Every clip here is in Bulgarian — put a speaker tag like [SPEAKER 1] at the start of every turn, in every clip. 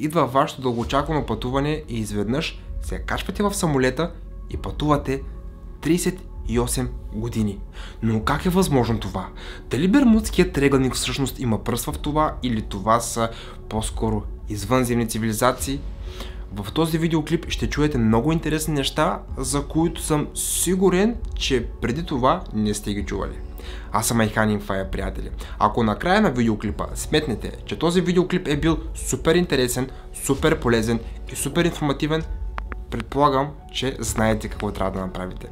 [SPEAKER 1] идва вашето дългоочаквано пътуване и изведнъж се качвате в самолета и пътувате 38 години. Но как е възможно това? Дали Бермудският триъгълник всъщност има пръст в това или това са по-скоро извънземни цивилизации? В този видеоклип ще чуете много интересни неща, за които съм сигурен, че преди това не сте ги чували. Аз съм Айхан Инфая, приятели. Ако накрая на видеоклипа сметнете, че този видеоклип е бил супер интересен, супер полезен и супер информативен, предполагам, че знаете какво трябва да направите.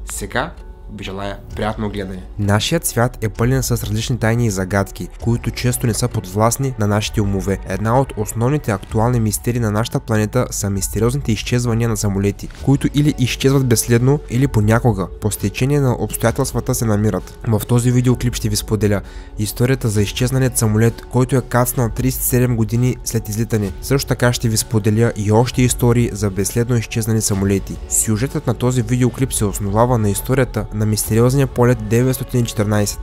[SPEAKER 1] Сега ви желая приятно гледане. Нашият свят е пълен с различни тайни и загадки, които често не са подвластни на нашите умове. Една от основните актуални мистерии на нашата планета са мистериозните изчезвания на самолети, които или изчезват безследно, или понякога по стечение на обстоятелствата се намират. В този видеоклип ще ви споделя историята за изчезналият самолет, който е кацнал 37 години след излитане. Също така ще ви споделя и още истории за безследно изчезнали самолети. Сюжетът на този видеоклип се основава на историята на мистериозния полет 914.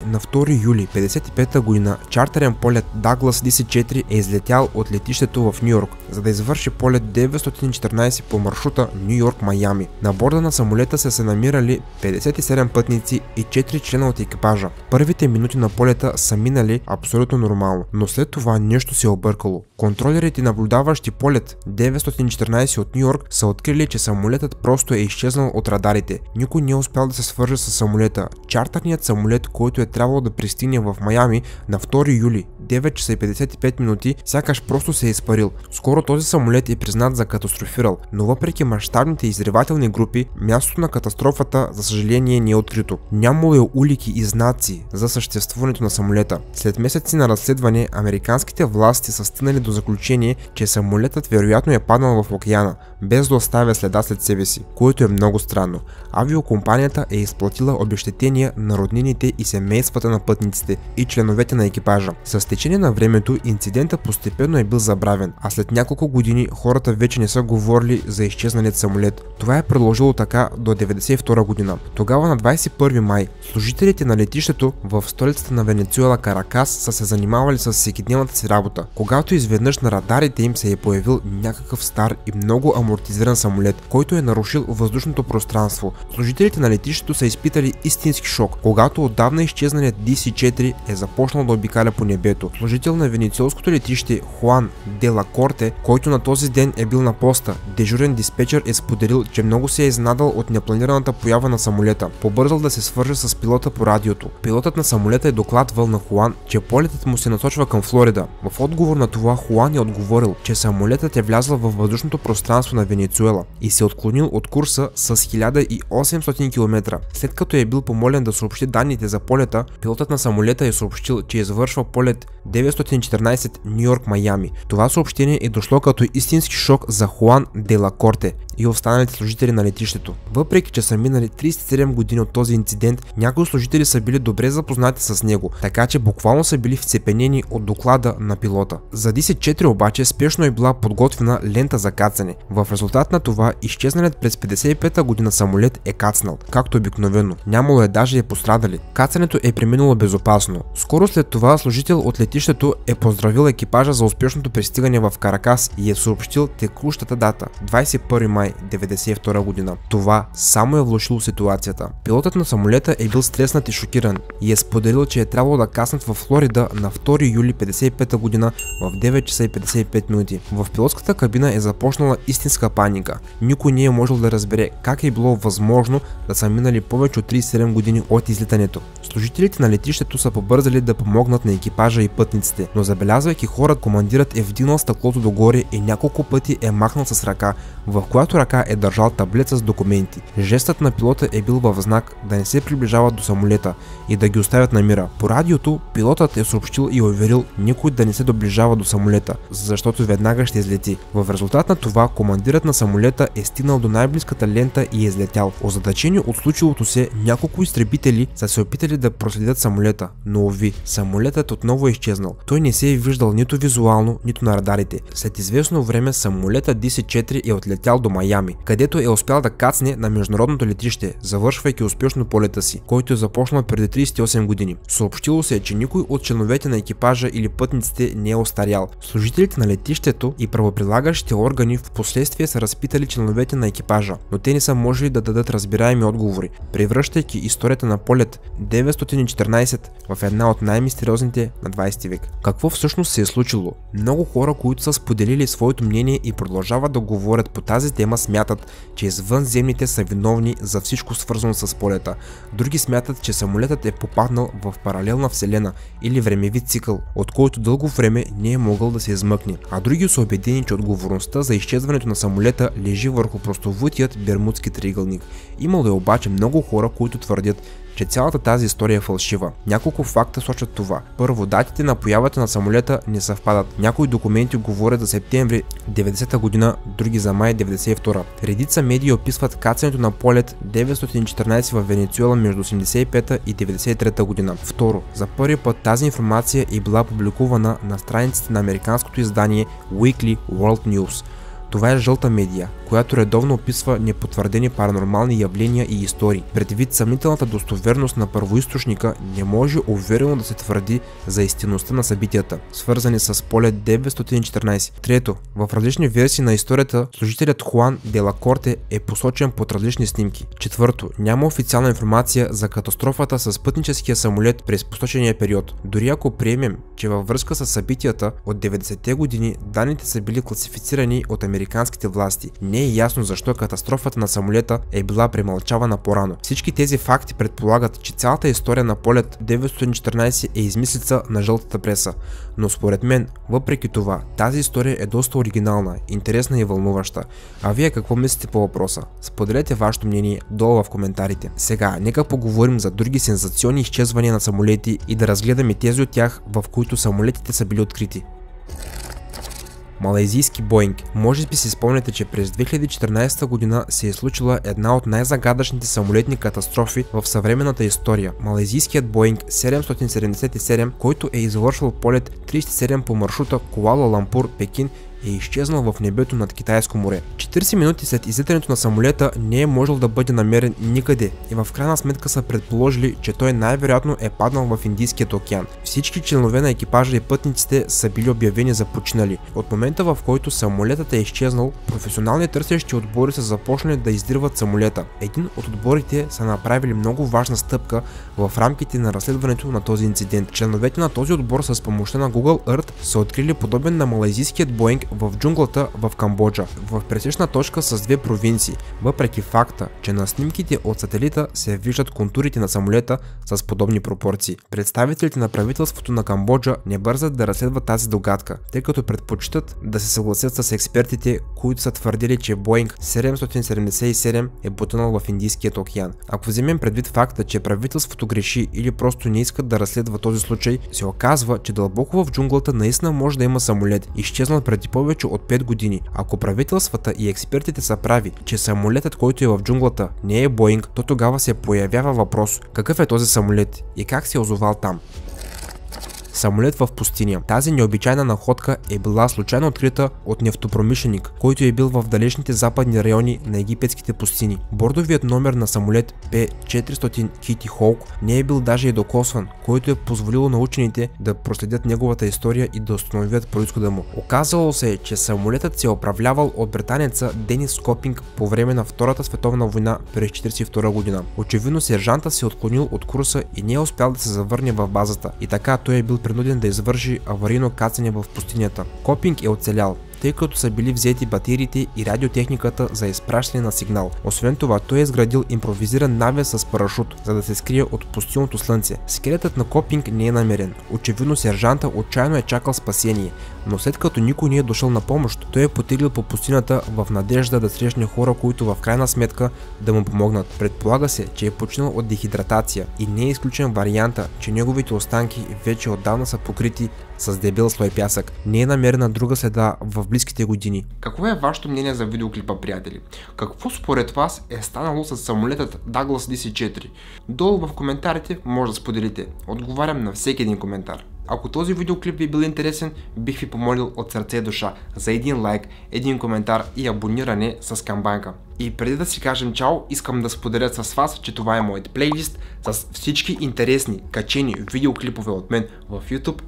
[SPEAKER 1] На 2 юли 1955 година чартерен полет Douglas DC-4 е излетял от летището в Ню Йорк, за да извърши полет 914 по маршрута Ню Йорк-Майами. На борда на самолета са се намирали 57 пътници и 4 члена от екипажа. Първите минути на полета са минали абсолютно нормално, но след това нещо се е объркало. Контролерите, наблюдаващи полет 914 от Ню Йорк, са открили, че самолетът просто е изчезнал от радарите. Никой не е успял да се свърже с самолета. Чартерният самолет, който е трябвало да пристигне в Майами на 2 юли 9 часа и 55 минути, сякаш просто се е изпарил. Скоро този самолет е признат за катастрофирал, но въпреки мащабните изревателни групи, мястото на катастрофата за съжаление не е открито. Нямало е улики и знаци за съществуването на самолета. След месеци на разследване, американските власти са стигнали до заключение, че самолетът вероятно е паднал в океана, без да оставя следа след себе си, което е много странно. Авиокомпанията е изплатила обезщетения на роднините и семействата на пътниците и членовете на екипажа. С течение на времето инцидентът постепенно е бил забравен, а след няколко години хората вече не са говорили за изчезналият самолет. Това е продължило така до 1992 година. Тогава на 21 май служителите на летището в столицата на Венецуела Каракас са се занимавали с всекидневната си работа, когато изведнъж на радарите им се е появил някакъв стар и много амортизиран самолет, който е нарушил въздушното пространство. Служителите на летището са изпитали истински шок, когато отдавна изчезналият DC-4 е започнал да обикаля по небето. Служител на венецуелското летище Хуан де ла Корте, който на този ден е бил на поста, дежурен диспетчер, е споделил, че много се е изнадал от непланираната поява на самолета. Побързал да се свърже с пилота по радиото. Пилотът на самолета е докладвал на Хуан, че полетът му се насочва към Флорида. В отговор на това Хуан е отговорил, че самолетът е влязъл във въздушното пространство на Венецуела и се отклонил от курса с 1800 км. След като е бил помолен да съобщи данните за полета, пилотът на самолета е съобщил, че извършва полет 914 Ню Йорк-Майами. Това съобщение е дошло като истински шок за Хуан де ла Корте и останалите служители на летището. Въпреки че са минали 37 години от този инцидент, някои служители са били добре запознати с него, така че буквално са били вцепенени от доклада на пилота. За DC-4 обаче спешно е била подготвена лента за кацане. В резултат на това изчезналият през 55-та година самолет е кацнал, както обикновено. Нямало е даже и пострадали. Кацането е преминало безопасно. Скоро след това служител от летището е поздравил екипажа за успешното пристигане в Каракас и е съобщил текущата дата – 21 май 1992 година. Това само е влошило ситуацията. Пилотът на самолета е бил стреснат и шокиран и е споделил, че е трябвало да каснат в Флорида на 2 юли 1955 година в 9 часа и 55 минути. В пилотската кабина е започнала истинска паника. Никой не е можел да разбере как е било възможно да са минали повече от 37 години от излитането. Служителите на летището са побързали да помогнат на екипажа и пътниците, но забелязвайки хората, командирът е вдигнал стъклото догоре и няколко пъти е махнал с ръка, в която ръка е държал таблет с документи. Жестът на пилота е бил във знак да не се приближават до самолета и да ги оставят на мира. По радиото пилотът е съобщил и уверил никой да не се доближава до самолета, защото веднага ще излети. В резултат на това командирът на самолета е стигнал до най-близката лента и е излетял. Озадачени от случилото се, няколко изтребители са се опитали да проследят проследят самолета, но уви, самолетът отново е изчезнал. Той не се е виждал нито визуално, нито на радарите. След известно време самолетът DC-4 е отлетял до Майами, където е успял да кацне на международното летище, завършвайки успешно полета си, който е започнал преди 38 години. Съобщило се, че никой от членовете на екипажа или пътниците не е остарял. Служителите на летището и правоприлагащите органи в последствие са разпитали членовете на екипажа, но те не са можели да дадат разбираеми отговори, превръщайки историята на полет 914 в една от най-мистериозните на 20 век. Какво всъщност се е случило? Много хора, които са споделили своето мнение и продължават да говорят по тази тема, смятат, че извънземните са виновни за всичко свързано с полета. Други смятат, че самолетът е попаднал в паралелна вселена или времеви цикъл, от който дълго време не е могъл да се измъкне. А други са убедени, че отговорността за изчезването на самолета лежи върху прословутият Бермудски триъгълник. Имало е обаче много хора, които твърдят, че цялата тази история е фалшива. Няколко факта сочат това. Първо, датите на появата на самолета не съвпадат. Някои документи говорят за септември 90-та година, други за май 92-та. Редица медии описват кацането на полет 914 в Венецуела между 85-та и 93-та година. Второ, за първи път тази информация е била публикувана на страниците на американското издание Weekly World News. Това е жълта медия, която редовно описва непотвърдени паранормални явления и истории. Предвид съмнителната достоверност на първоизточника, не може уверено да се твърди за истинността на събитията, свързани с полет 914. Трето, в различни версии на историята, служителят Хуан де ла Корте е посочен под различни снимки. Четвърто, няма официална информация за катастрофата с пътническия самолет през посочения период. Дори ако приемем, че във връзка с събитията от 90-те години данните са били класифицирани от американските власти, не е ясно защо катастрофата на самолета е била премълчавана по-рано. Всички тези факти предполагат, че цялата история на полет 914 е измислица на жълтата преса. Но според мен, въпреки това, тази история е доста оригинална, интересна и вълнуваща. А вие какво мислите по въпроса? Споделете вашето мнение долу в коментарите. Сега, нека поговорим за други сензационни изчезвания на самолети и да разгледаме тези от тях, в които самолетите са били открити. Малайзийски Боинг. Може би си спомняте, че през 2014 година се е случила една от най-загадъчните самолетни катастрофи в съвременната история. Малайзийският Боинг 777, който е извършвал полет 37 по маршрута Куала Лампур – Пекин, е изчезнал в небето над Китайско море. 40 минути след излитането на самолета не е можел да бъде намерен никъде и в крайна сметка са предположили, че той най-вероятно е паднал в Индийският океан. Всички членове на екипажа и пътниците са били обявени за починали. От момента, в който самолетът е изчезнал, професионални търсещи отбори са започнали да издирват самолета. Един от отборите са направили много важна стъпка в рамките на разследването на този инцидент. Членовете на този отбор с помощта на Google Earth са открили подобен на малайзийският Боинг в джунглата в Камбоджа, в пресечна точка с две провинции, въпреки факта, че на снимките от сателита се виждат контурите на самолета с подобни пропорции. Представителите на правителството на Камбоджа не бързат да разследват тази догадка, тъй като предпочитат да се съгласят с експертите, които са твърдили, че Боинг 777 е потънал в Индийският океан. Ако вземем предвид факта, че правителството греши или просто не искат да разследва този случай, се оказва, че дълбоко в джунглата наистина може да има самолет, изчезнал преди повече от 5 години. Ако правителствата и експертите са прави, че самолетът, който е в джунглата, не е Боинг, то тогава се появява въпрос: какъв е този самолет и как се е озовал там? Самолет в пустиня. Тази необичайна находка е била случайно открита от нефтопромишленик, който е бил в далечните западни райони на египетските пустини. Бордовият номер на самолет P-400 Kitty Hawk не е бил даже и докосван, който е позволило на учените да проследят неговата история и да установят произхода му. Оказало се, че самолетът се е управлявал от британеца Денис Скопинг по време на Втората световна война през 1942 година. Очевидно сержанта се е отклонил от курса и не е успял да се завърне в базата, и така той е бил принуден да извърши аварийно кацане в пустинята. Копинг е оцелял, тъй като са били взети батериите и радиотехниката за изпращане на сигнал. Освен това, той е изградил импровизиран навес с парашут, за да се скрие от пустинното слънце. Скелетът на Копинг не е намерен. Очевидно сержанта отчаяно е чакал спасение, но след като никой не е дошъл на помощ, той е потеглил по пустината в надежда да срещне хора, които в крайна сметка да му помогнат. Предполага се, че е починал от дехидратация и не е изключен варианта, че неговите останки вече отдавна са покрити с дебел слой пясък. Не е намерена друга следа в близките години. Какво е вашето мнение за видеоклипа, приятели? Какво според вас е станало с самолетът Douglas DC-4? Долу в коментарите може да споделите. Отговарям на всеки един коментар. Ако този видеоклип ви е бил интересен, бих ви помолил от сърце и душа за един лайк, един коментар и абониране с камбанка. И преди да си кажем чао, искам да споделя с вас, че това е моят плейлист с всички интересни качени видеоклипове от мен в YouTube.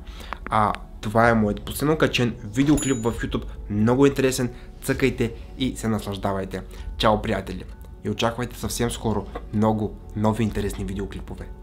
[SPEAKER 1] Това е моят последно качен видеоклип в YouTube, много интересен, цъкайте и се наслаждавайте. Чао, приятели! И очаквайте съвсем скоро много нови интересни видеоклипове.